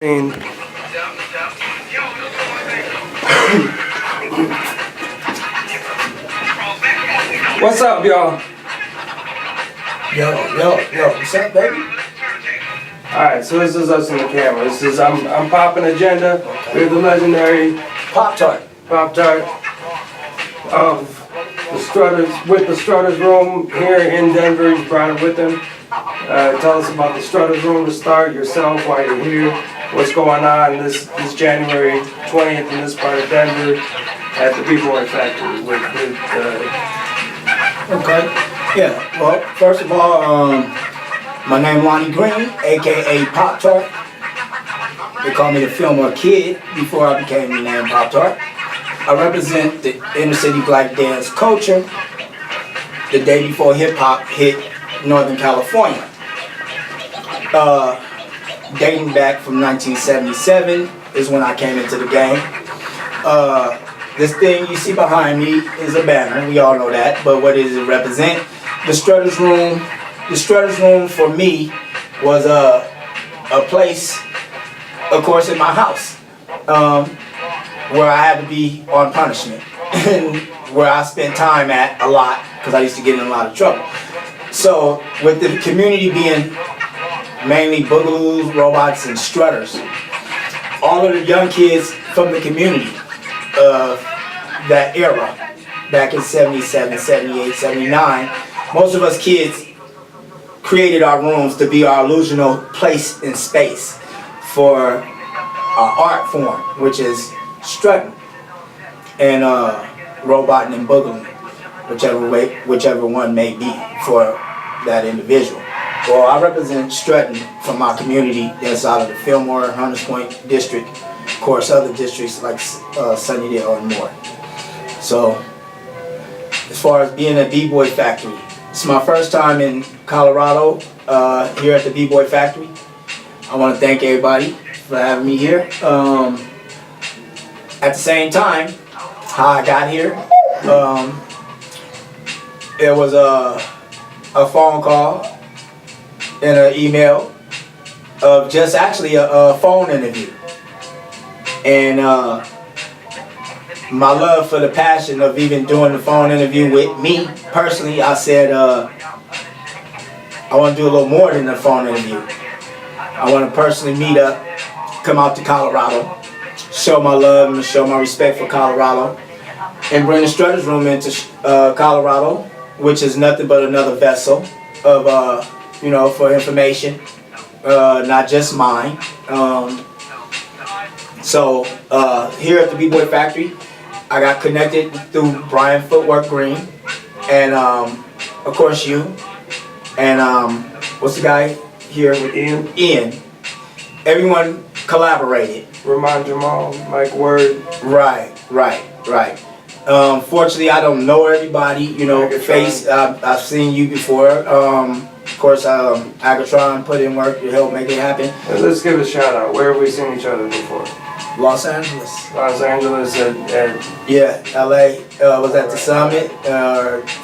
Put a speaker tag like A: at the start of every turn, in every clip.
A: And what's up, y'all?
B: Yo, what's up, baby?
A: Alright, so this is us in the camera. This is I'm Poppin Agenda. We have the legendary
B: PopTart
A: of the Strutters, with the Strutters room here in Denver. He's brought it with him. Tell us about the Strutters room to start, yourself, why you're here, what's going on this January 20th in this part of Denver at the Bboy factory
B: Okay. Yeah, well, first of all, my name Lonnie Green, aka PopTart. They call me the Fillmoe Kid before I became the name PopTart. I represent the inner city black dance culture the day before hip hop hit Northern California. Dating back from 1977 is when I came into the game. This thing you see behind me is a banner, we all know that, but what does it represent? The Strutters room. The Strutters room for me was a place, of course, in my house, where I had to be on punishment, and where I spent time at a lot, because I used to get in a lot of trouble. So, with the community being mainly boogaloos, robots, and strutters, all of the young kids from the community of that era, back in 77, 78, 79, most of us kids created our rooms to be our illusional place in space for our art form, which is strutting and roboting and boogling, whichever one may be for that individual. Well, I represent strutting from my community inside of the Fillmoe, Hunters Point district, of course other districts like Sunnydale and more. So, as far as being a Bboy factory, it's my first time in Colorado, here at the Bboy factory. I want to thank everybody for having me here. At the same time, how I got here, it was a phone call and an email of just actually a phone interview. And my love for the passion of even doing the phone interview with me personally, I said I want to do a little more than a phone interview. I want to personally meet up, come out to Colorado, show my love and show my respect for Colorado, and bring the Strutters room into Colorado, which is nothing but another vessel of for information, not just mine. So here at the Bboy factory, I got connected through Brian Footwork Green, and of course you, and what's the guy here with Ian. Everyone collaborated.
A: Ramon Jamal, Mike Word.
B: Right. Fortunately, I don't know everybody, face. I've seen you before. Of course, Agatron put in work to help make it happen.
A: Let's give a shout out. Where have we seen each other before?
B: Los Angeles.
A: Los Angeles at
B: LA. Was at the Summit,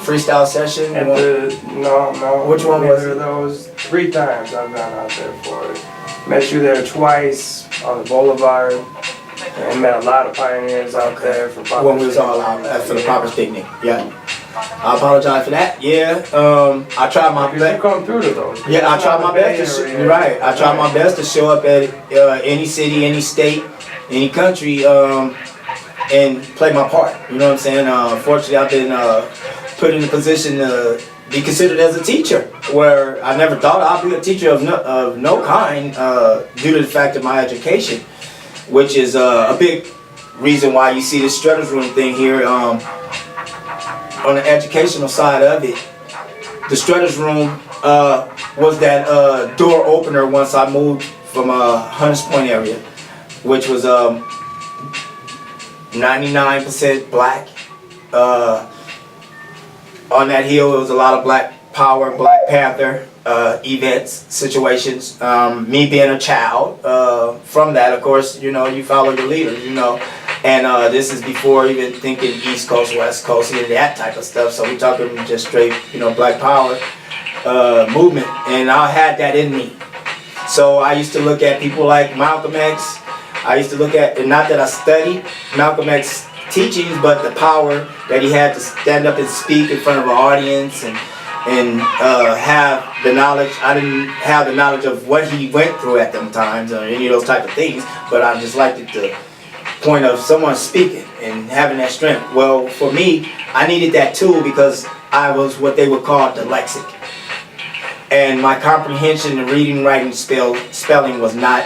B: freestyle session.
A: No.
B: Which one was it?
A: Those 3 times I've gone out there for it. Met you there twice on the Boulevard, and met a lot of pioneers out there for Poppin.
B: When we was all out for the Poppin picnic. Yeah. I apologize for that. Yeah. I tried my best.
A: You come through to those.
B: Yeah, I tried my best to I tried my best to show up at any city, any state, any country, and play my part. You know what I'm saying? Fortunately, I've been put in a position to be considered as a teacher, where I never thought I'd be a teacher of no kind, due to the fact of my education, which is a big reason why you see the Strutters room thing here. On the educational side of it, the Strutters room was that door opener once I moved from Hunters Point area, which was 99% black. On that hill, it was a lot of Black Power, Black Panther events, situations. Me being a child, from that, of course, you follow your leaders, And this is before even thinking East Coast, West Coast, and that type of stuff. So we talking just straight, Black Power movement, and I had that in me. So I used to look at people like Malcolm X. I used to look at, and not that I studied Malcolm X teachings, but the power that he had to stand up and speak in front of an audience and have the knowledge. I didn't have the knowledge of what he went through at them times or any of those type of things, but I just liked it the point of someone speaking and having that strength. Well, for me, I needed that tool because I was what they would call dyslexic. And my comprehension in reading, writing, spelling was not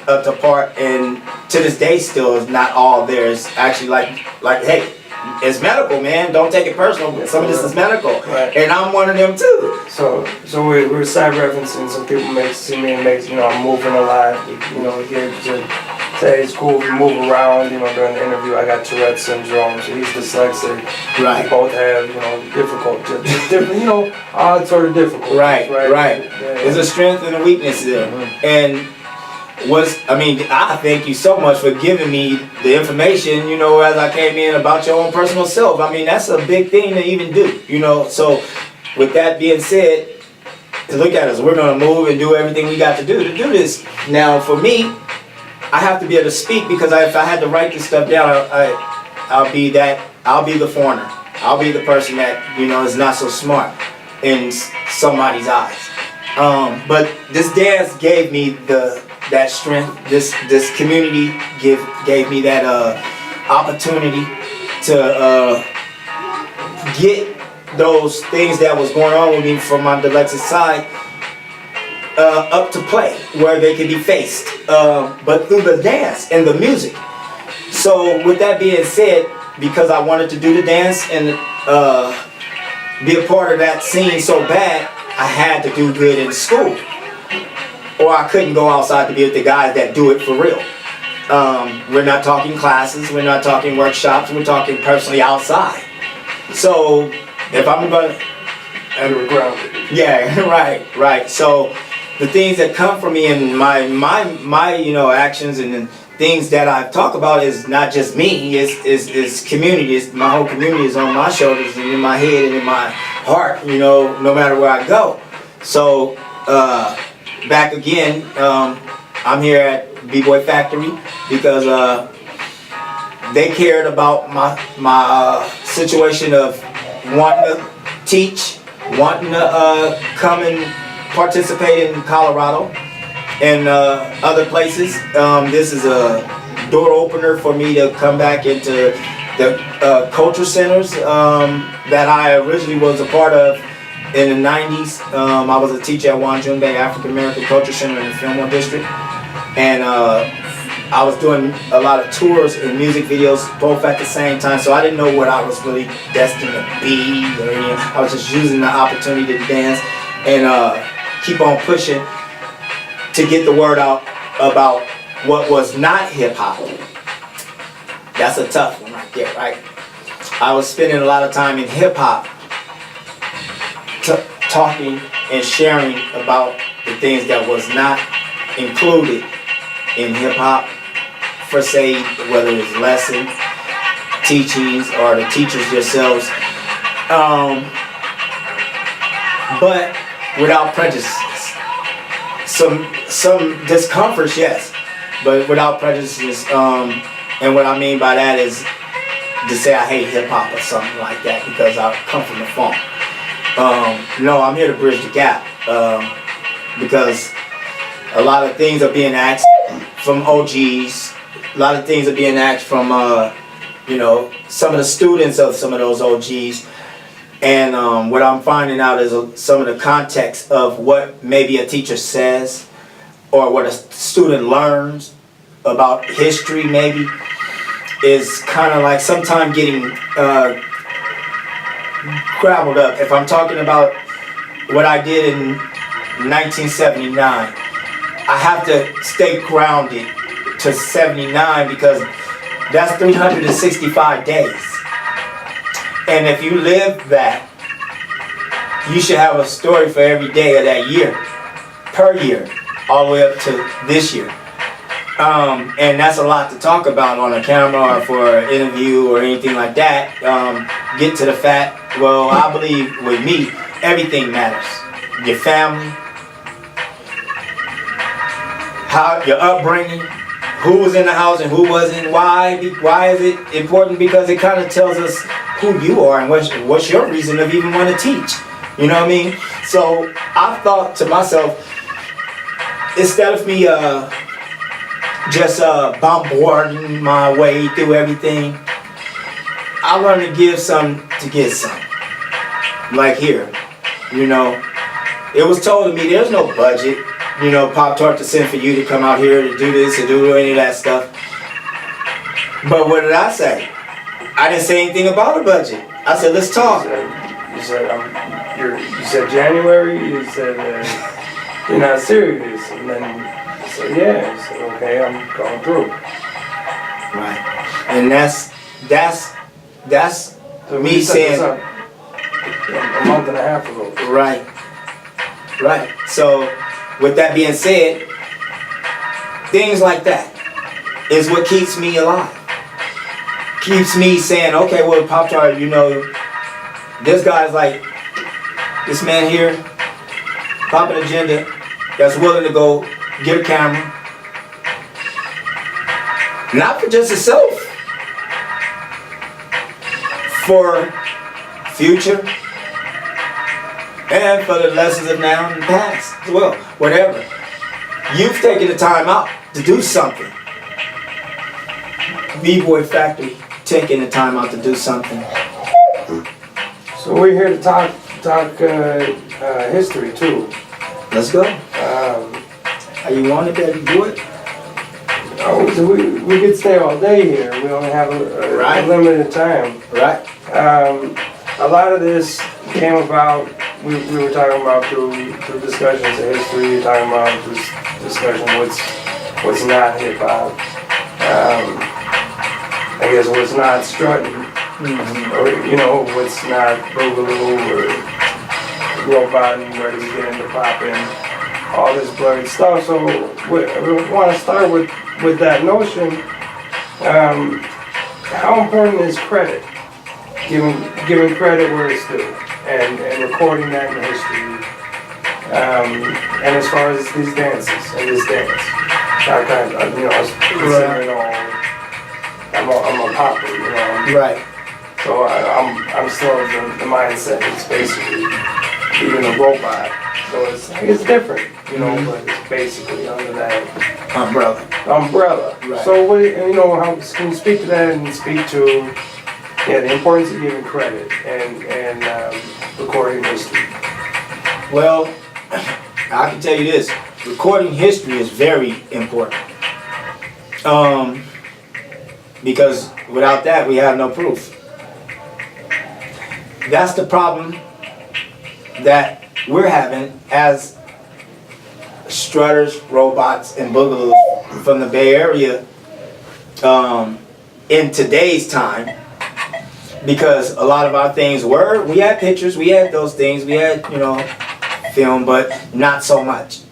B: up to par, and to this day still is not all there. It's actually like hey, it's medical, man. Don't take it personal. Some of this is medical,
A: right.
B: And I'm one of them too.
A: So we're side referencing. Some people make see me and make, I'm moving a lot. Here to say it's cool if you move around. During the interview, I got Tourette syndrome, so he's dyslexic.
B: Right.
A: We both have different, odd sort of difficulties.
B: Right.
A: Yeah.
B: There's a strength and a weakness there, and. I thank you so much for giving me the information, as I came in about your own personal self. That's a big thing to even do, So, with that being said, look at us. We're going to move and do everything we got to do this. Now, for me, I have to be able to speak because if I had to write this stuff down, I'll be the foreigner. I'll be the person that, is not so smart in somebody's eyes. But this dance gave me that strength. This community gave me that opportunity to get those things that was going on with me from my dyslexic side up to play where they could be faced, but through the dance and the music. So with that being said, because I wanted to do the dance and be a part of that scene so bad, I had to do good in school. Or I couldn't go outside to be with the guys that do it for real. We're not talking classes, we're not talking workshops, we're talking personally outside. So if I'm gonna
A: grounded.
B: Yeah, right. So the things that come from me and my actions and things that I talk about is not just me, it's community. My whole community is on my shoulders and in my head and in my heart, no matter where I go. So back again, I'm here at Bboy Factory because they cared about my situation of wanting to teach, wanting to come and participate in Colorado and other places. This is a door opener for me to come back into the culture centers that I originally was a part of. In the 90s, I was a teacher at Wanjun Bay African American Culture Center in the Fillmoe district, and I was doing a lot of tours and music videos both at the same time, so I didn't know what I was really destined to be or anything. I was just using the opportunity to dance and keep on pushing to get the word out about what was not hip-hop. That's a tough one right there, right? I was spending a lot of time in hip-hop talking and sharing about the things that was not included in hip-hop, for say, whether it's lessons, teachings, or the teachers yourselves, but without prejudices. Some discomforts, yes, but without prejudices. And what I mean by that is to say I hate hip-hop or something like that because I come from the funk. No, I'm here to bridge the gap because a lot of things are being asked from OGs. A lot of things are being asked from, some of the students of some of those OGs. And what I'm finding out is some of the context of what maybe a teacher says or what a student learns about history maybe is kind of like sometimes getting crabbled up. If I'm talking about what I did in 1979, I have to stay grounded to 79 because that's 365 days. And if you live that, you should have a story for every day of that year, per year, all the way up to this year. And that's a lot to talk about on a camera or for an interview or anything like that. Get to the fact, well, I believe with me, everything matters. Your family, how your upbringing, who was in the house and who wasn't, why is it important? Because it kind of tells us who you are and what's your reason of even want to teach. You know what I mean? So I thought to myself, instead of me just bombarding my way through everything, I learned to give some to get some. Like here, you know, it was told to me there's no budget, you know, PopTart to send for you to come out here to do this or do any of that stuff. But what did I say? I didn't say anything about a budget. I said, let's talk.
A: You said January. You said you're not serious, and then you said yeah. I said okay, I'm going through.
B: Right, and that's
A: So
B: me saying
A: a month and a half ago.
B: right. So with that being said, things like that is what keeps me alive. Keeps me saying, okay, well, PopTart, you know, this guy's like, this man here, Poppin Agenda, that's willing to go get a camera. Not for just himself, for future, and for the lessons of now and the past as well, whatever. You've taken the time out to do something. Bboy Factory taking the time out to do something.
A: So we're here to talk history too.
B: Let's go. How you want it, baby? Do it.
A: We could stay all day here. We only have a limited time.
B: Right.
A: A lot of this came about. We were talking about through discussions of history. You're talking about this discussion what's not hip hop. I guess what's not strutting, or you know what's not boogaloo or robot and ready to get into popping, all this blurry stuff. So we want to start with that notion. How important is credit? Giving credit where it's due, and recording that in history. And as far as these dances and this dance, I kind of, you know, I was considering all. I'm a popper, you know.
B: Right.
A: So I'm still the mindset. It's basically being a robot. So it's different, you know, but it's basically under that umbrella.
B: Right.
A: So what, you know, how can you speak to that and speak to the importance of giving credit and recording history?
B: Well, I can tell you this: recording history is very important. Because without that, we have no proof. That's the problem that we're having as strutters, robots, and boogaloos from the Bay Area in today's time. Because a lot of our things we had pictures, we had those things, we had, you know, film, but not so much.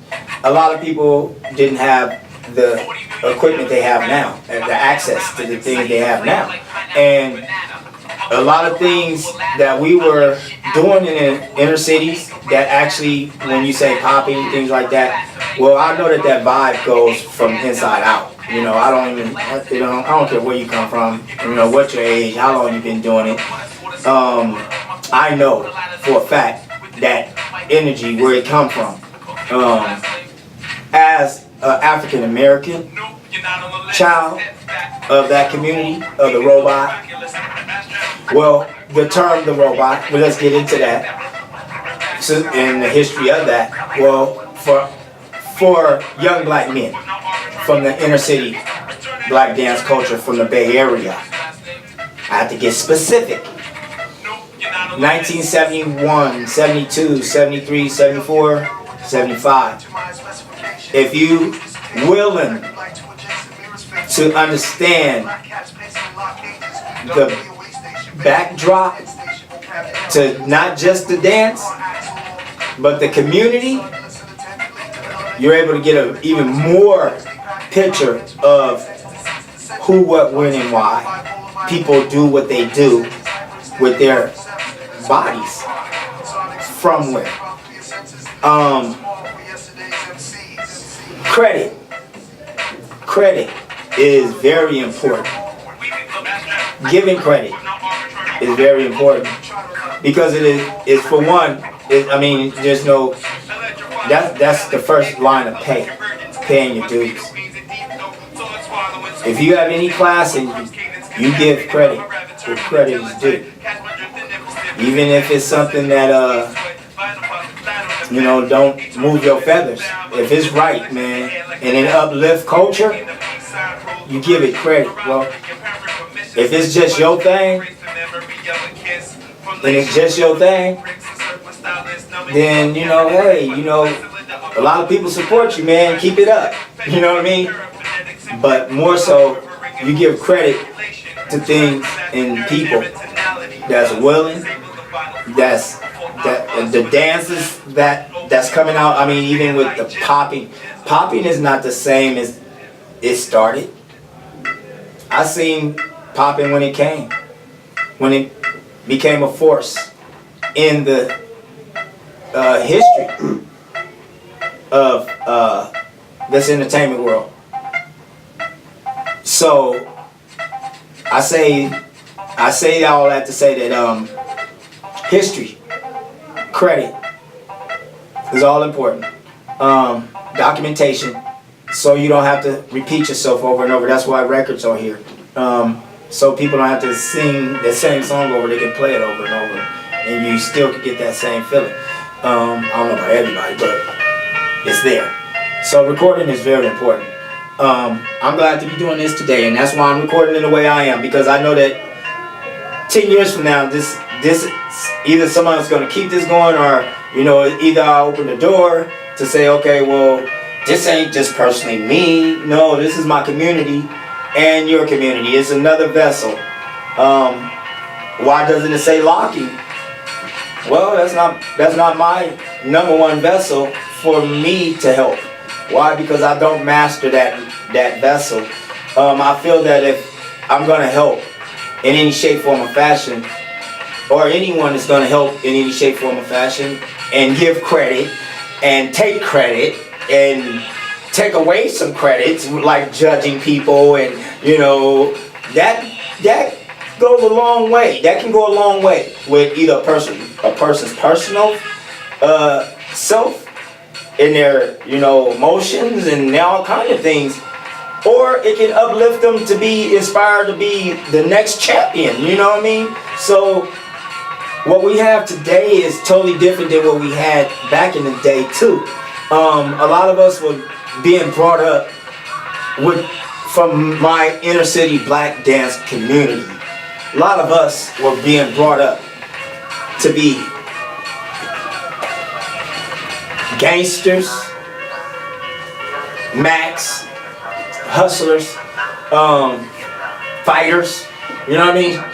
B: A lot of people didn't have the equipment they have now and the access to the things they have now, and a lot of things that we were doing in the inner cities that actually, when you say popping, things like that, well, I know that vibe goes from inside out. You know, I don't care where you come from, you know, what your age, how long you've been doing it. I know for a fact that energy, where it come from. As an African American child of that community, of the robot, well, the term the robot, well, let's get into that. So, in the history of that, well, for young black men from the inner city black dance culture from the Bay Area, I have to get specific. 1971, 72, 73, 74, 75. If you willing to understand the backdrop to not just the dance, but the community, you're able to get an even more picture of who, what, when, and why people do what they do with their bodies. From where? Credit. credit is very important. Giving credit is very important because it's for one. There's no. That's the first line of paying your dues. If you have any class and you give credit where credit is due, even if it's something that don't move your feathers. If it's right, man, and it uplift culture, you give it credit. Well, if it's just your thing, then a lot of people support you, man. Keep it up. You know what I mean? But more so, you give credit to things and people that's willing, the dances that's coming out. I mean, even with the popping. Popping is not the same as it started. I seen popping when it became a force in the history of this entertainment world. So I say all that to say that history, credit is all important. Documentation, so you don't have to repeat yourself over and over. That's why records are here. So people don't have to sing the same song over. They can play it over and over, and you still can get that same feeling. I don't know about everybody, but it's there. So recording is very important. I'm glad to be doing this today, and that's why I'm recording in the way I am, because I know that 10 years from now, this either someone's going to keep this going, or either I'll open the door to say, okay, well, this ain't just personally me. No, this is my community and your community. It's another vessel. Why doesn't it say locking? Well, that's not my number one vessel for me to help. Why? Because I don't master that vessel. I feel that if I'm going to help in any shape, form, or fashion, or anyone is going to help in any shape, form, or fashion, and give credit, and take credit, and take away some credits, like judging people, and that goes a long way. That can go a long way with either a person's personal self, in their emotions and all kind of things, or it can uplift them to be inspired to be the next champion. You know what I mean? So what we have today is totally different than what we had back in the day too. A lot of us were being brought up from my inner city black dance community. A lot of us were being brought up to be gangsters, max, hustlers, fighters,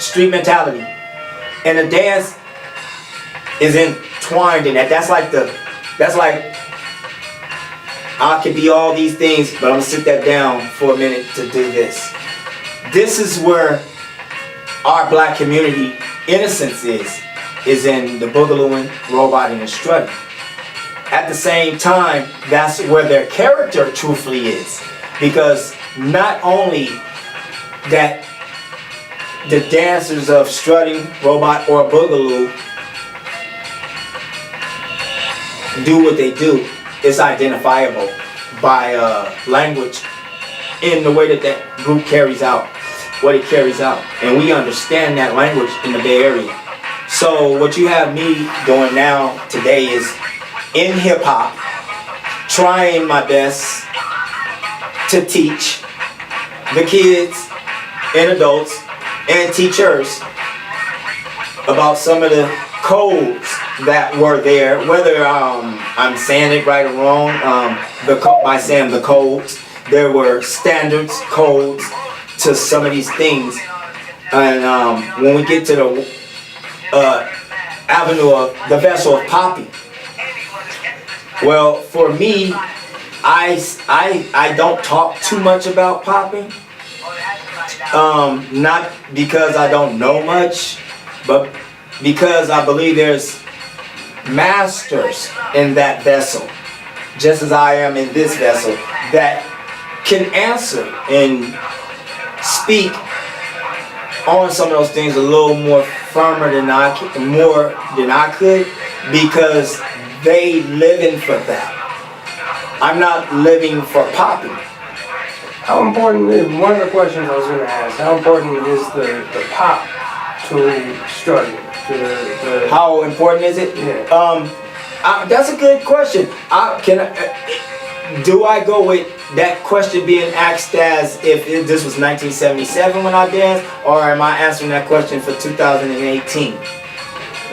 B: street mentality. And the dance is entwined in that. That's like I could be all these things, but I'm gonna sit that down for a minute to do this. This is where our black community innocence is in the boogalooing, roboting, and strutting. At the same time, that's where their character truthfully is. Because not only that the dancers of strutting, robot, or boogaloo do what they do, it's identifiable by language in the way that group carries out what it carries out. And we understand that language in the Bay Area. So what you have me doing now today is in hip hop, trying my best to teach the kids and adults and teachers about some of the codes that were there, whether I'm saying it right or wrong, by saying the codes. There were standards, codes to some of these things. And when we get to the avenue of the vessel of popping, well, for me, I don't talk too much about popping. Not because I don't know much, but because I believe there's masters in that vessel, just as I am in this vessel, that can answer and speak on some of those things a little more firmer than I could, because they living for that. I'm not living for Poppin.
A: How important is, one of the questions I was going to ask, how important is the pop to Struttin?
B: How important is it?
A: Yeah.
B: That's a good question. Do I go with that question being asked as if this was 1977 when I danced, or am I answering that question for 2018?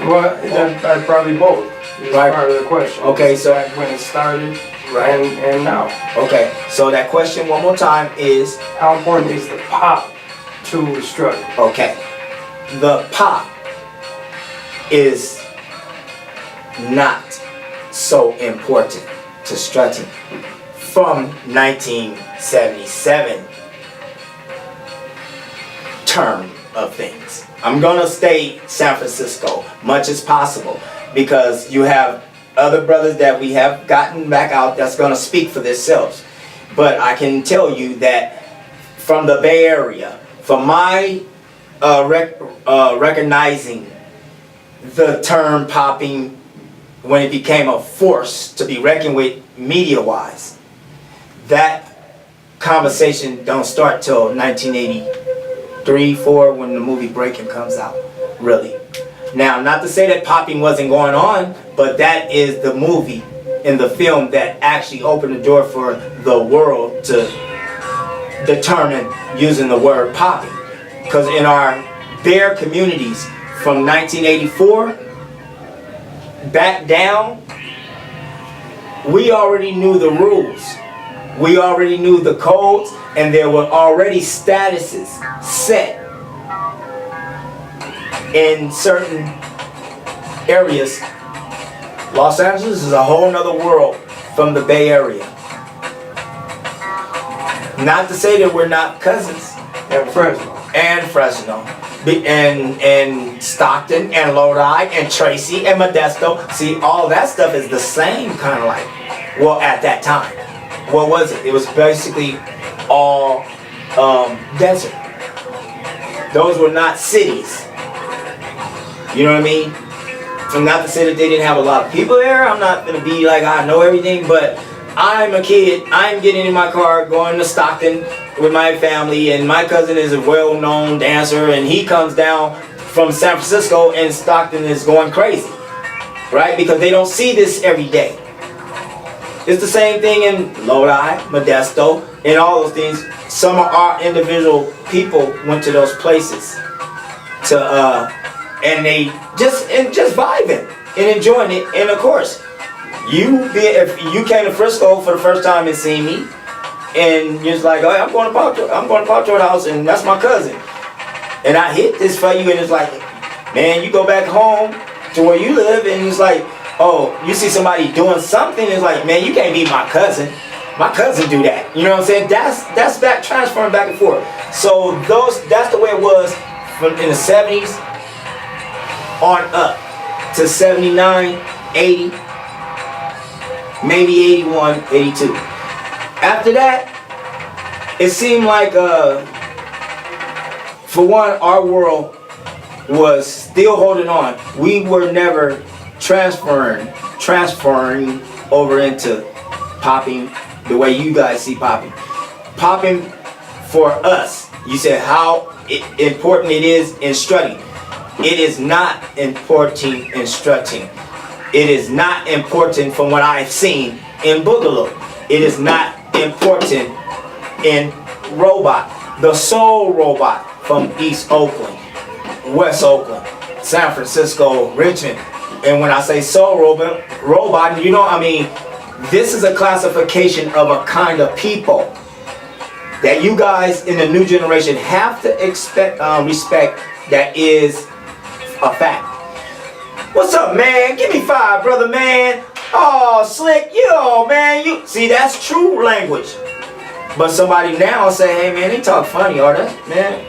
A: Well, I'd probably both. It's
B: Right.
A: part of the question.
B: Okay, so
A: back when it started,
B: right,
A: and now.
B: Okay, so that question one more time is,
A: how important is the pop to Struttin?
B: okay, the pop is not so important to Struttin from 1977 term of things. I'm gonna stay San Francisco much as possible, because you have other brothers that we have gotten back out that's gonna speak for themselves. But I can tell you that from the Bay Area, from my recognizing the term popping when it became a force to be reckoned with media-wise, that conversation don't start till 1983, 4 when the movie Breaking comes out, really. Now, not to say that popping wasn't going on, but that is the movie in the film that actually opened the door for the world to determine using the word popping. Because in our bare communities from 1984 back down, we already knew the rules. We already knew the codes, and there were already statuses set in certain areas. Los Angeles is a whole nother world from the Bay Area. Not to say that we're not cousins.
A: And Fresno.
B: And Fresno. And Stockton and Lodi and Tracy and Modesto. See, all that stuff is the same kind of like, well, at that time. What was it? It was basically all desert. Those were not cities. You know what I mean? And not to say that they didn't have a lot of people there. I'm not going to be like I know everything, but I'm a kid. I'm getting in my car going to Stockton with my family, and my cousin is a well-known dancer, and he comes down from San Francisco, and Stockton is going crazy, right? Because they don't see this every day. It's the same thing in Lodi, Modesto, and all those things. Some of our individual people went to those places to and they just vibing and enjoying it. And of course, if you came to Frisco for the first time and seen me, and you're just like, oh, I'm going to PopTart house, and that's my cousin, and I hit this for you, and it's like, man, you go back home to where you live, and it's like, oh, you see somebody doing something, it's like, man, you can't be my cousin. My cousin do that. You know what I'm saying? That's back transferring back and forth. So that's the way it was from in the 70s on up to 79, 80, maybe 81, 82. After that, it seemed like, for one, our world was still holding on. We were never transferring over into popping the way you guys see popping. Popping for us, you said how important it is in strutting. It is not important in strutting. It is not important from what I've seen in Boogaloo. It is not important in Robot, the Soul Robot from East Oakland, West Oakland, San Francisco, Richmond. And when I say Soul Robot, you know, I mean, this is a classification of a kind of people that you guys in the new generation have to respect. That is a fact. What's up, man? Give me 5, brother, man. Oh, slick, yo, man. You see, that's true language. But somebody now say, hey, man, they talk funny, or that, man.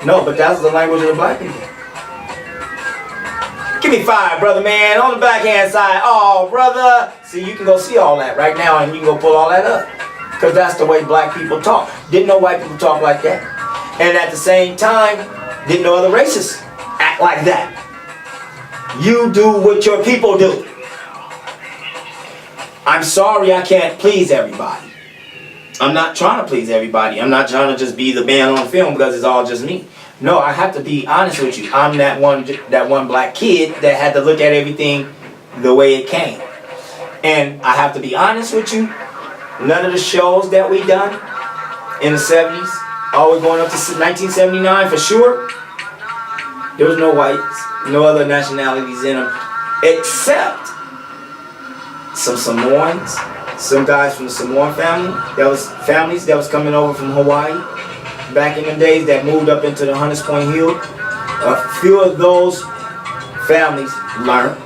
B: No, but that's the language of the black people. Give me 5, brother, man, on the backhand side. Oh, brother. See, you can go see all that right now, and you can go pull all that up. because that's the way black people talk. Didn't know white people talk like that. And at the same time, didn't know other races act like that. You do what your people do. I'm sorry I can't please everybody. I'm not trying to please everybody. I'm not trying to just be the man on film because it's all just me. No, I have to be honest with you. I'm that one black kid that had to look at everything the way it came. And I have to be honest with you. None of the shows that we done in the 70s, all the way going up to 1979 for sure, there was no whites, no other nationalities in them, except some Samoans, some guys from the Samoan family. That was families that was coming over from Hawaii back in the days that moved up into the Hunters Point Hill. A few of those families learned.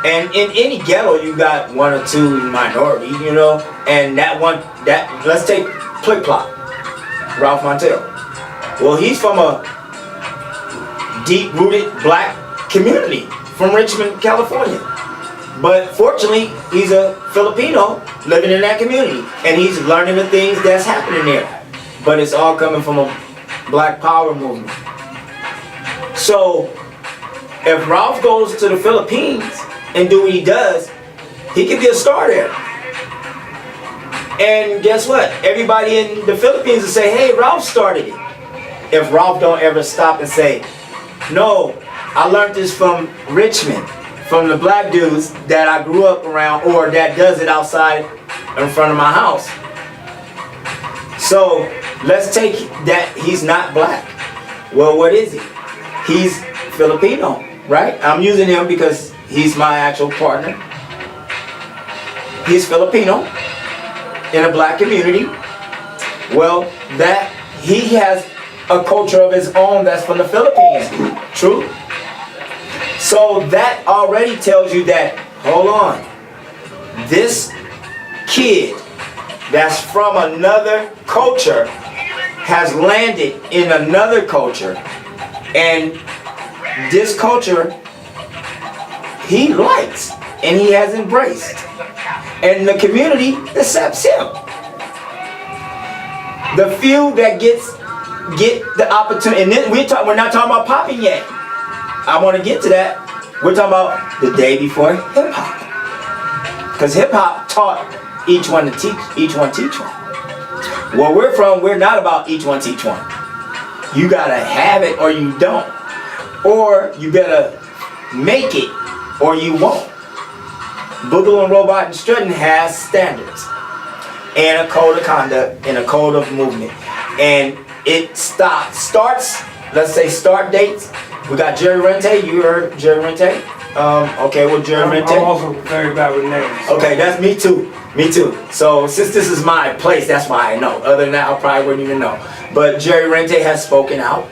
B: And in any ghetto, you got one or two minority, you know. And let's take Plick Plop, Ralph Montel. Well, he's from a deep-rooted black community from Richmond, California. But fortunately, he's a Filipino living in that community. And he's learning the things that's happening there. But it's all coming from a black power movement. So, if Ralph goes to the Philippines and do what he does, he could be a star there. And guess what? Everybody in the Philippines will say, hey, Ralph started it. If Ralph don't ever stop and say, no, I learned this from Richmond, from the black dudes that I grew up around, or that does it outside in front of my house. So let's take that he's not black. Well, what is he? He's Filipino, right? I'm using him because he's my actual partner. He's Filipino in a black community. Well, that he has a culture of his own that's from the Philippines. True? So that already tells you that, hold on, this kid that's from another culture has landed in another culture, and this culture he likes and he has embraced, and the community accepts him. The few that get the opportunity, and then we're not talking about Poppin yet. I want to get to that. We're talking about the day before hip hop, because hip hop taught each one to teach, each one teach one. Where we're from, we're not about each one teach one. You gotta have it or you don't, or you better make it or you won't. Boogaloo and Robot and Struttin has standards and a code of conduct and a code of movement, and it starts. Let's say start dates. We got Jerry Rente. You heard Jerry Rente? Okay, well, Jerry Rente.
A: I'm also very bad with names. So.
B: Okay, that's me too. Me too. So since this is my place, that's why I know. Other than that, I probably wouldn't even know. But Jerry Rente has spoken out.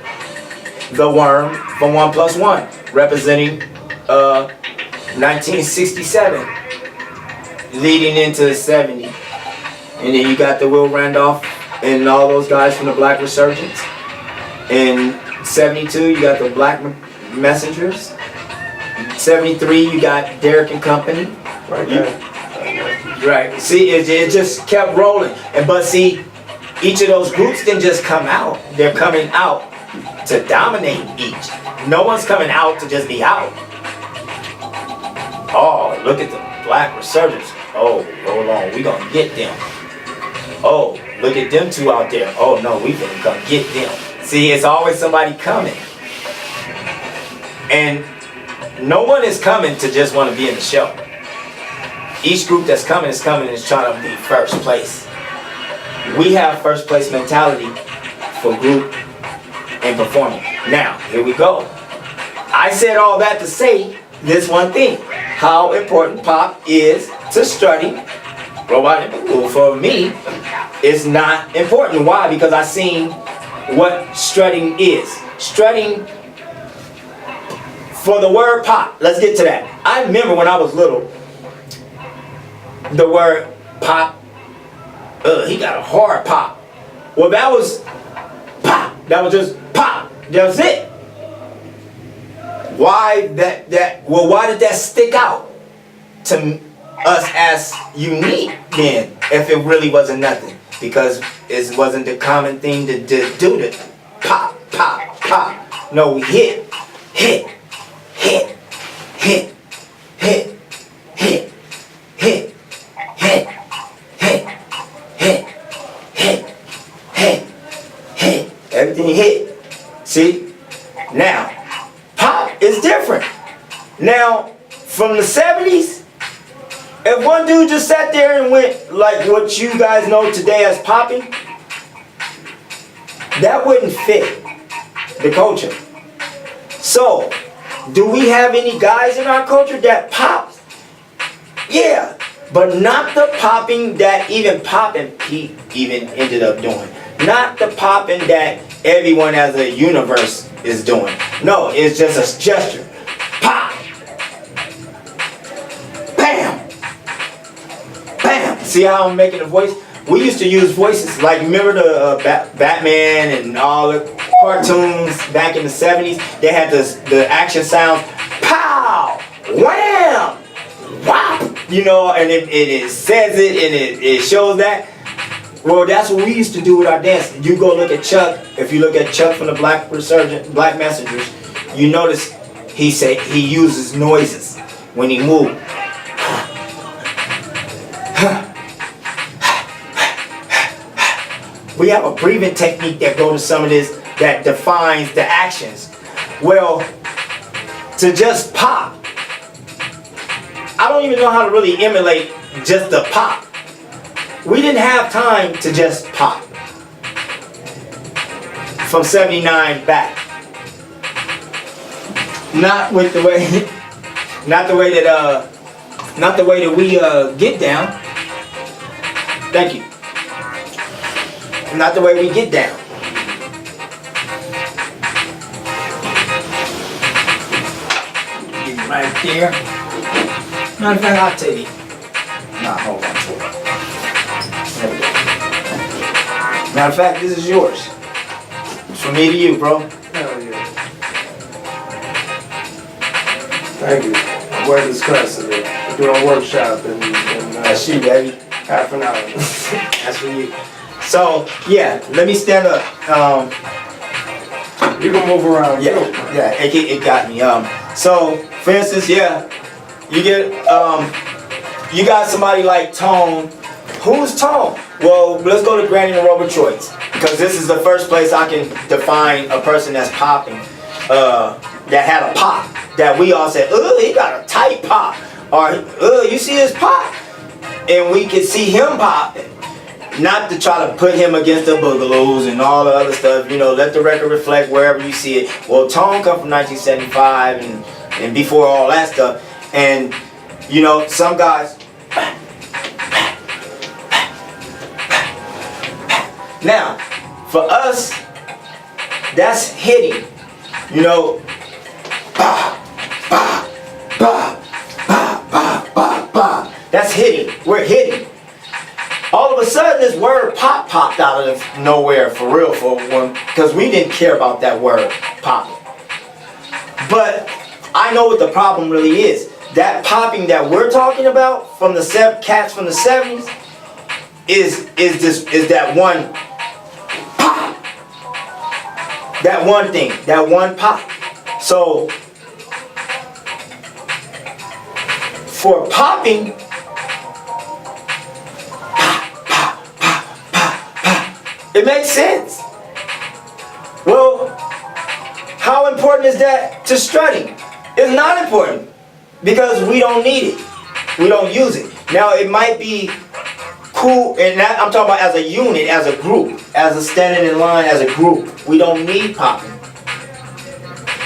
B: The Worm from 1+1, representing 1967, leading into 70. And then you got the Will Randolph and all those guys from the Black Resurgence. In 72, you got the Black Messengers. 73, you got Derek and Company.
A: Right there.
B: Right. See, it just kept rolling. But see, each of those groups didn't just come out. They're coming out to dominate each. No one's coming out to just be out. Oh, look at the Black Resurgence. Oh, hold on, we gonna get them. Oh, look at them two out there. Oh no, we gonna come get them. See, it's always somebody coming. And no one is coming to just want to be in the show. Each group that's coming is trying to be first place. We have first place mentality for group and performing. Now, here we go. I said all that to say this one thing. How important pop is to Strutting, Robot and Bboy. For me, it's not important. Why? Because I seen what strutting is. Strutting, for the word pop, let's get to that. I remember when I was little, the word pop, he got a hard pop. Well, that was pop. That was just pop. That was it. Why why did that stick out to us as unique then, if it really wasn't nothing. Because it wasn't the common thing to do the pop, pop, pop. No, we hit, hit, hit, hit, hit, hit, hit, hit, hit, hit, hit, hit, hit. Everything hit. See? Now, pop is different. Now, from the 70s, if one dude just sat there and went like what you guys know today as popping, that wouldn't fit the culture. So, do we have any guys in our culture that pop? Yeah, but not the popping that even Pop and Pete even ended up doing. Not the popping that everyone as a universe is doing. No, it's just a gesture. Pop! Bam! Bam! See how I'm making a voice? We used to use voices, like remember the Batman and all the cartoons back in the 70s? They had the action sounds, pow! Wham! Whop! You know, and it says it and it shows that. Well, that's what we used to do with our dance. You go look at Chuck. If you look at Chuck from the Black Messengers, you notice he uses noises when he moves. We have a breathing technique that goes to some of this that defines the actions. Well, to just pop, I don't even know how to really emulate just the pop. We didn't have time to just pop. From 79 back. Not with the way, not the way that we get down. Thank you. Not the way we get down. Right there. Matter of fact, I'll take it. Nah, hold on to it. There we go. Matter of fact, this is yours. It's from me to you, bro.
A: Hell yeah. Thank you. We're discussing it. We're doing a workshop in
B: That's you, baby.
A: half an hour.
B: That's for you. So, yeah, let me stand up.
A: You can move around.
B: Yeah, it got me. So, for instance, yeah, you got somebody like Tone. Who's Tone? Well, let's go to Granny and Robert Choice, because this is the first place I can define a person that's popping, that had a pop, that we all said, oh, he got a tight pop, or you see his pop, and we can see him popping. Not to try to put him against the Boogaloos and all the other stuff, you know, let the record reflect wherever you see it. Well, Tone come from 1975 and before all that stuff. And, you know, some guys... Now, for us, that's hitting. You know, bah, bah, bah, bah, bah, bah, bah. That's hitting. We're hitting. All of a sudden, this word pop popped out of nowhere, for real, for one, because we didn't care about that word popping. But I know what the problem really is. That popping that we're talking about from the cats from the 70s is that one pop, that one thing, that one pop. So for popping. It makes sense. Well, how important is that to strutting? It's not important because we don't need it. We don't use it. Now, it might be cool, and that, I'm talking about as a unit, as a group, as a standing in line as a group. We don't need popping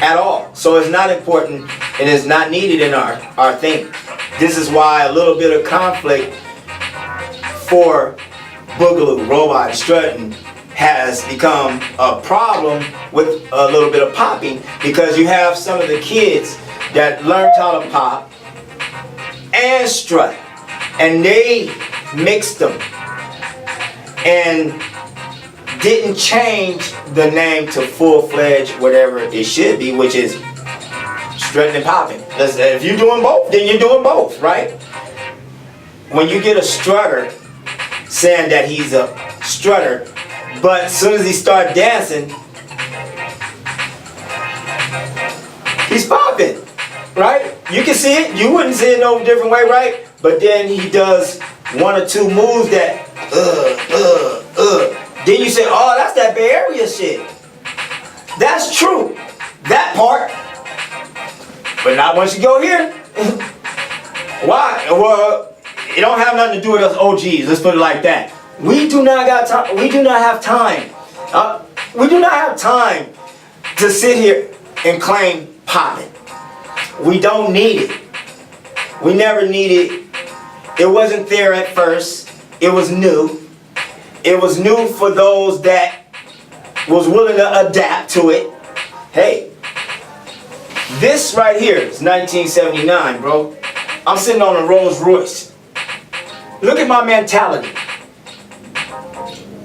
B: at all. So it's not important and it's not needed in our thing. This is why a little bit of conflict for Boogaloo, Robot, and Struttin has become a problem with a little bit of popping, because you have some of the kids that learned how to pop and strut, and they mixed them and didn't change the name to full-fledged whatever it should be, which is strutting and popping. If you're doing both, then you're doing both, right? when you get a strutter saying that he's a strutter, but as soon as he start dancing, he's popping, right? You can see it. You wouldn't see it no different way, right? But then he does one or two moves that, Then you say, oh, that's that Bay Area shit. That's true. That part. But not once you go here. Why? Well, it don't have nothing to do with us OGs. Let's put it like that. We do not got time. We do not have time. We do not have time to sit here and claim popping. We don't need it. We never needed it. It wasn't there at first. It was new. It was new for those that was willing to adapt to it. Hey, this right here is 1979, bro. I'm sitting on a Rolls Royce. Look at my mentality.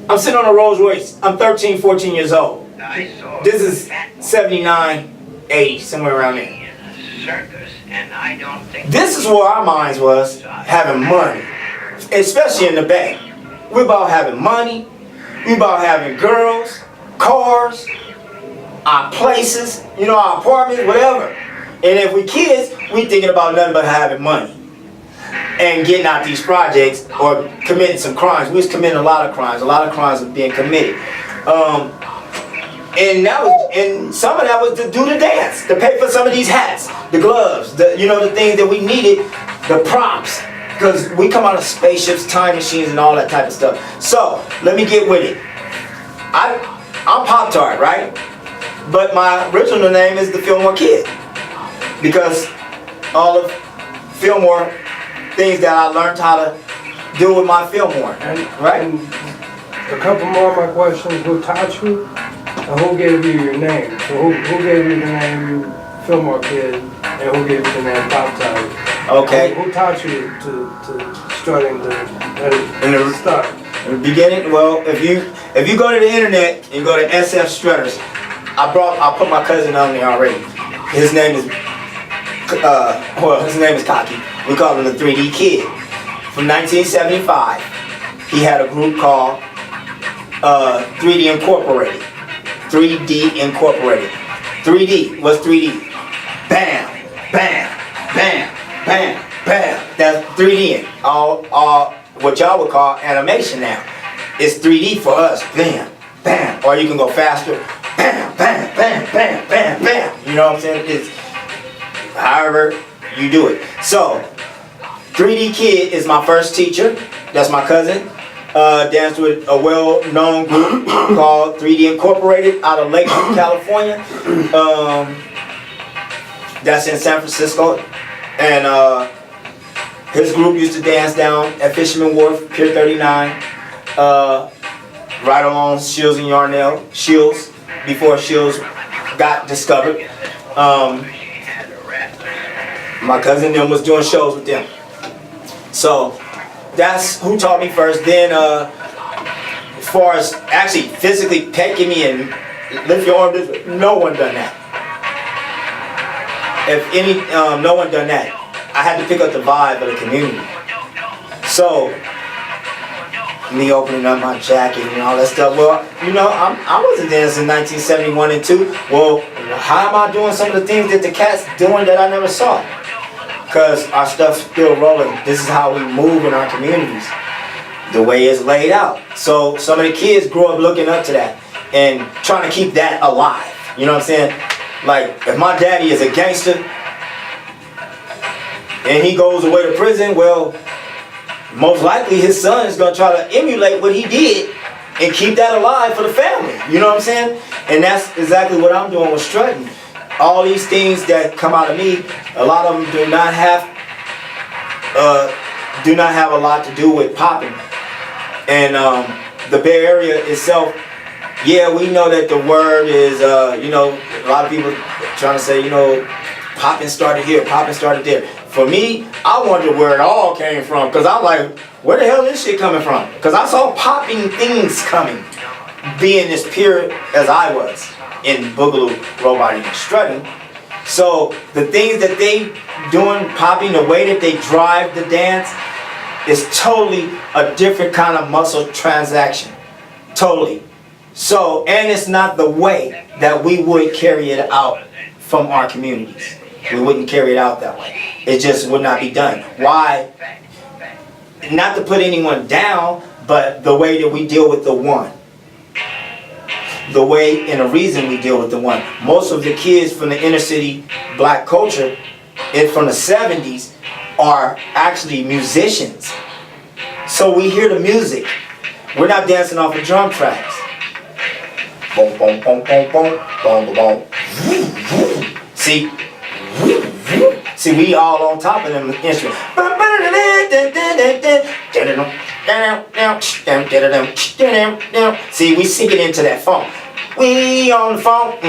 B: I'm sitting on a Rolls Royce. I'm 13, 14 years old. This is 79, 80, somewhere around there. This is where our minds was, having money. Especially in the Bay. We're about having money. We're about having girls, cars, our places, you know, our apartments, whatever. And if we kids, we thinking about nothing but having money. And getting out these projects or committing some crimes. We was committing a lot of crimes. A lot of crimes were being committed. And some of that was to do the dance, to pay for some of these hats, the gloves, the things that we needed, the props. Because we come out of spaceships, time machines, and all that type of stuff. So, let me get with it. I'm PopTart, right? But my original name is the Fillmoe Kid. Because all of Fillmoe things that I learned how to do with my Fillmoe, right?
A: And a couple more of my questions. Who taught you? And who gave you your name? So who gave you the name Fillmoe Kid? And who gave you the name PopTart?
B: Okay.
A: Who taught you to strutting the start?
B: In the beginning, well, if you go to the internet and go to SF Strutters, I put my cousin on there already. His name is Cocky. We call him the 3D Kid. From 1975, he had a group called 3D Incorporated. 3D Incorporated. 3D. What's 3D? Bam, bam, bam, bam, bam. That's 3D. All what y'all would call animation now. It's 3D for us. Bam, bam. Or you can go faster. Bam, bam, bam, bam, bam, bam. You know what I'm saying? It's however you do it. So, 3D Kid is my first teacher. That's my cousin. Danced with a well-known group called 3D Incorporated out of Lakewood, California. That's in San Francisco. And his group used to dance down at Fisherman Wharf, Pier 39, right along Shields and Yarnell. Shields, before Shields got discovered. My cousin them was doing shows with them. So that's who taught me first. Then as far as actually physically taking me and lift your arm this way, no one done that. If any, no one done that. I had to pick up the vibe of the community. So me opening up my jacket and all that stuff. Well, you know, I wasn't dancing in 1971 and 2. Well, how am I doing some of the things that the cats doing that I never saw? Because our stuff's still rolling. This is how we move in our communities. The way it's laid out. So some of the kids grew up looking up to that and trying to keep that alive. You know what I'm saying? Like, if my daddy is a gangster and he goes away to prison, well, most likely his son is going to try to emulate what he did and keep that alive for the family. You know what I'm saying? And that's exactly what I'm doing with strutting. All these things that come out of me, a lot of them do not have a lot to do with popping. And the Bay Area itself, yeah, we know that the word is, you know, a lot of people trying to say, you know, popping started here, popping started there. For me, I wonder where it all came from, because I'm like, where the hell is this shit coming from? Because I saw popping things coming, being as pure as I was in Boogaloo, roboting, and strutting. So the things that they doing, popping, the way that they drive the dance is totally a different kind of muscle transaction. Totally. So, and it's not the way that we would carry it out from our communities. We wouldn't carry it out that way. It just would not be done. Why? Not to put anyone down, but the way that we deal with the one. The way and the reason we deal with the one. Most of the kids from the inner city black culture and from the 70s are actually musicians. So we hear the music. We're not dancing off of drum tracks. Boom, boom, boom, boom, boom, boom, boom. See, we all on top of them instruments. See, we sink it into that funk. We on the funk.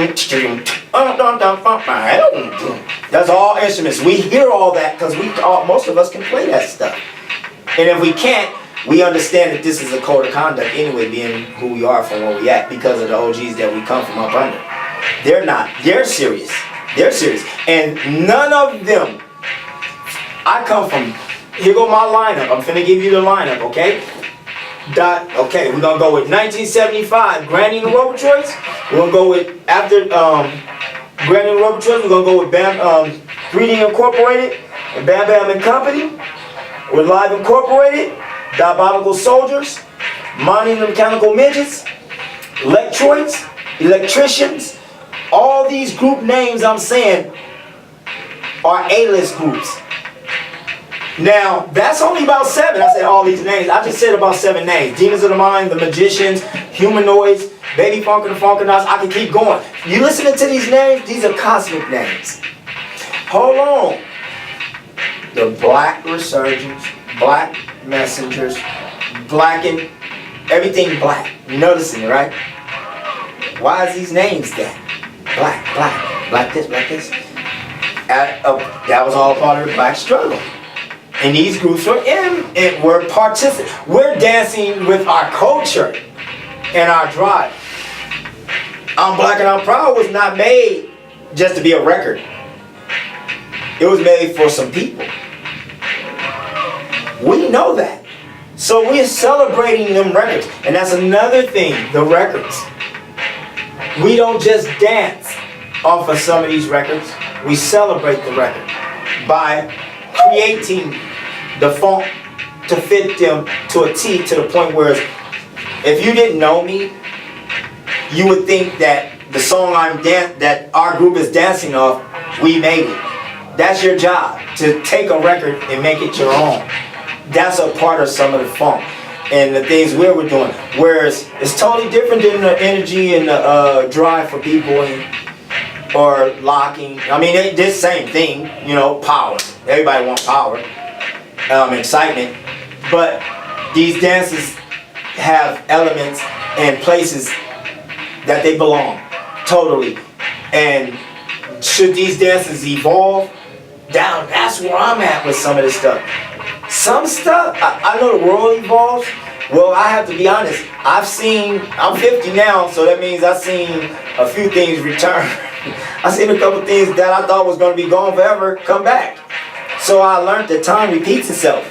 B: That's all instruments. We hear all that because most of us can play that stuff. And if we can't, we understand that this is a code of conduct anyway, being who we are from where we at, because of the OGs that we come from up under. They're not. They're serious. They're serious. And none of them. I come from. Here go my lineup. I'm finna give you the lineup, okay? Okay, we're gonna go with 1975, Granny and the Rubber Troys. We're gonna go with after Granny and the Rubber Troys. We're gonna go with 3D Incorporated and Bam Bam and Company. With Live Incorporated, Diabolical Soldiers, Monty and the Mechanical Midgets, Electroids, Electricians. All these group names I'm saying are A-list groups. Now, that's only about 7. I said all these names. I just said about 7 names. Demons of the Mind, The Magicians, Humanoids, Baby Funk and the Funkanauts. I can keep going. You listening to these names? These are cosmic names. Hold on. The Black Resurgence, Black Messengers, Black and everything black. You noticing it, right? Why is these names that? Black, black, black this, black this. That was all part of the black struggle. And these groups were we're participating. We're dancing with our culture and our drive. I'm Black and I'm Proud was not made just to be a record. It was made for some people. We know that. So we're celebrating them records. And that's another thing, the records. We don't just dance off of some of these records. We celebrate the record by creating the funk to fit them to a T, to the point where if you didn't know me, you would think that the song that our group is dancing off, we made it. That's your job, to take a record and make it your own. That's a part of some of the funk and the things we were doing. Whereas it's totally different than the energy and the drive for Bboy or locking. I mean, this same thing, you know, power. Everybody wants power, excitement. But these dances have elements and places that they belong, totally. And should these dances evolve? That's where I'm at with some of this stuff. Some stuff, I know the world evolves. Well, I have to be honest. I'm 50 now, so that means I've seen a few things return. I've seen a couple things that I thought was going to be gone forever come back. So I learned that time repeats itself.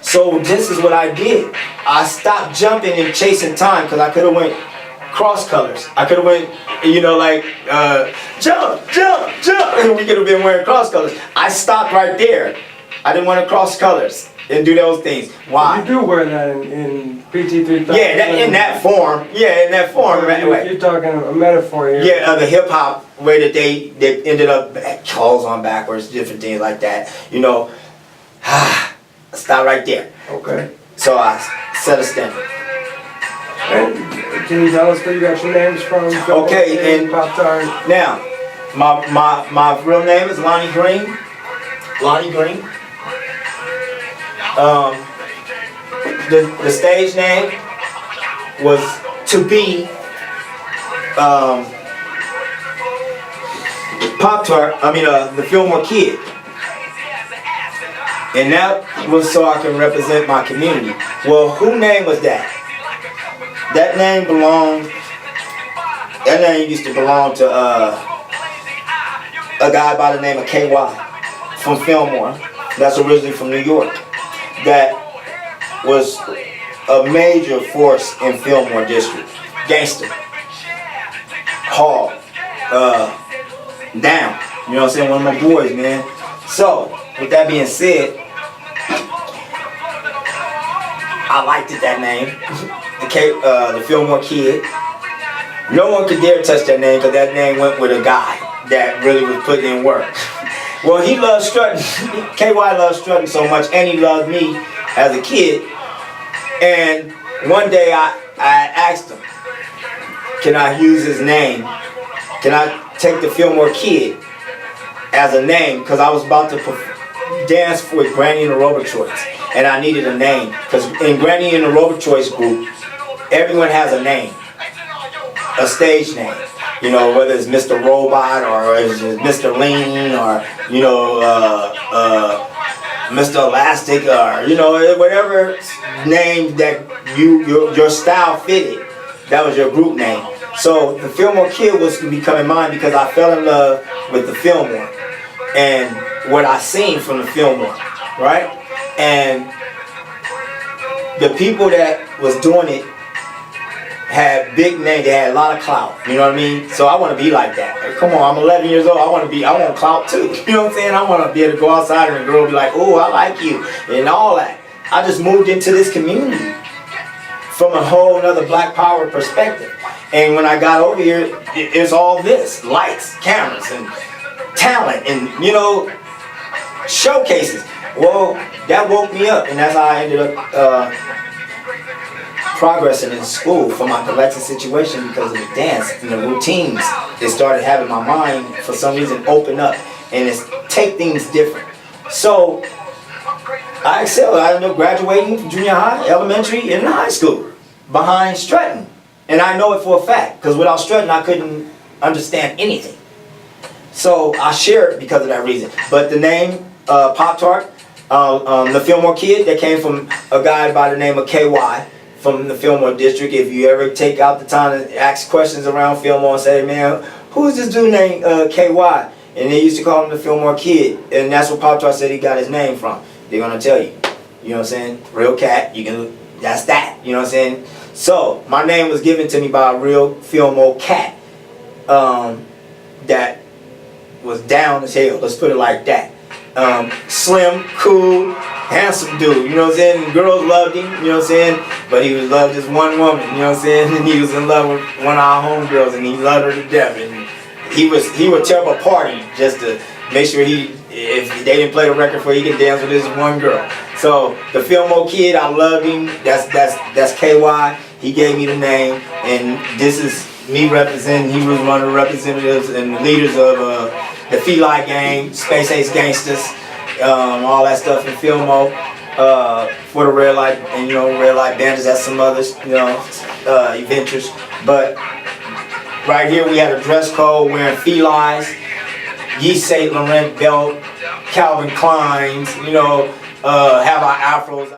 B: So this is what I did. I stopped jumping and chasing time, because I could have went cross colors. I could have went, you know, like jump, jump, jump, and we could have been wearing cross colors. I stopped right there. I didn't want to cross colors and do those things. Why?
A: You do wear that in PT 3000.
B: Yeah, in that form. Yeah, in that form.
A: You're talking a metaphor here.
B: Yeah, the hip hop way that they ended up clothes on backwards, different things like that. You know, stop right there.
A: Okay.
B: So I set a standard.
A: And can you tell us where you got your names from?
B: Okay, and
A: PopTart.
B: Now, my real name is Lonnie Green. Lonnie Green. The stage name was to be PopTart. I mean, the Fillmoe Kid. And that was so I can represent my community. Well, whose name was that? That name used to belong to a guy by the name of KY from Fillmoe. That's originally from New York. That was a major force in Fillmoe district. Gangster, hard, down. You know what I'm saying? One of my boys, man. So, with that being said, I liked it, that name. The Fillmoe Kid. No one could dare touch that name because that name went with a guy that really was putting in work. Well, he loved strutting. KY loved strutting so much, and he loved me as a kid. And one day I asked him, can I use his name? Can I take the Fillmoe Kid as a name? Because I was about to dance with Granny and the Robot Choice, and I needed a name. Because in Granny and the Robot Choice group, everyone has a name, a stage name. You know, whether it's Mr. Robot or it's Mr. Lean or, you know, Mr. Elastic or, you know, whatever name that your style fitted, that was your group name. So the Fillmoe Kid was becoming mine because I fell in love with the Fillmoe and what I seen from the Fillmoe, right? And the people that was doing it had big names, they had a lot of clout, you know what I mean? So I want to be like that. Come on, I'm 11 years old, I want clout too. You know what I'm saying? I want to be able to go outside and a girl be like, oh, I like you, and all that. I just moved into this community from a whole other black power perspective. And when I got over here, it's all this, lights, cameras, and talent, and, you know, showcases. Well, that woke me up, and that's how I ended up progressing in school for my dyslexia situation because of the dance and the routines. It started having my mind, for some reason, open up, and it's take things different. So I excelled. I ended up graduating from junior high, elementary, and high school behind Struttin. And I know it for a fact, because without Struttin, I couldn't understand anything. So I share it because of that reason. But the name PopTart, the Fillmoe Kid, that came from a guy by the name of KY from the Fillmoe district. If you ever take out the time to ask questions around Fillmoe and say, man, who's this dude named KY? And they used to call him the Fillmoe Kid. And that's what PopTart said he got his name from. They're going to tell you. You know what I'm saying? Real cat, you can, that's that. You know what I'm saying? So, my name was given to me by a real Fillmoe cat that was down as hell, let's put it like that. Slim, cool, handsome dude, you know what I'm saying? And girls loved him, you know what I'm saying? But he was loved just one woman, you know what I'm saying? And he was in love with one of our homegirls, and he loved her to death. And he would tear up a party just to make sure if they didn't play the record for, he could dance with this one girl. So the Fillmoe Kid, I loved him. That's KY. He gave me the name, and this is me representing. He was one of the representatives and leaders of the Feline Gang, Space Ace Gangsters, all that stuff in Fillmoe for the red light, and you know, red light bandits. That's some others, you know, adventures. But right here we had a dress code wearing felines, Yves Saint Laurent belt, Calvin Klein's, you know, have our afros.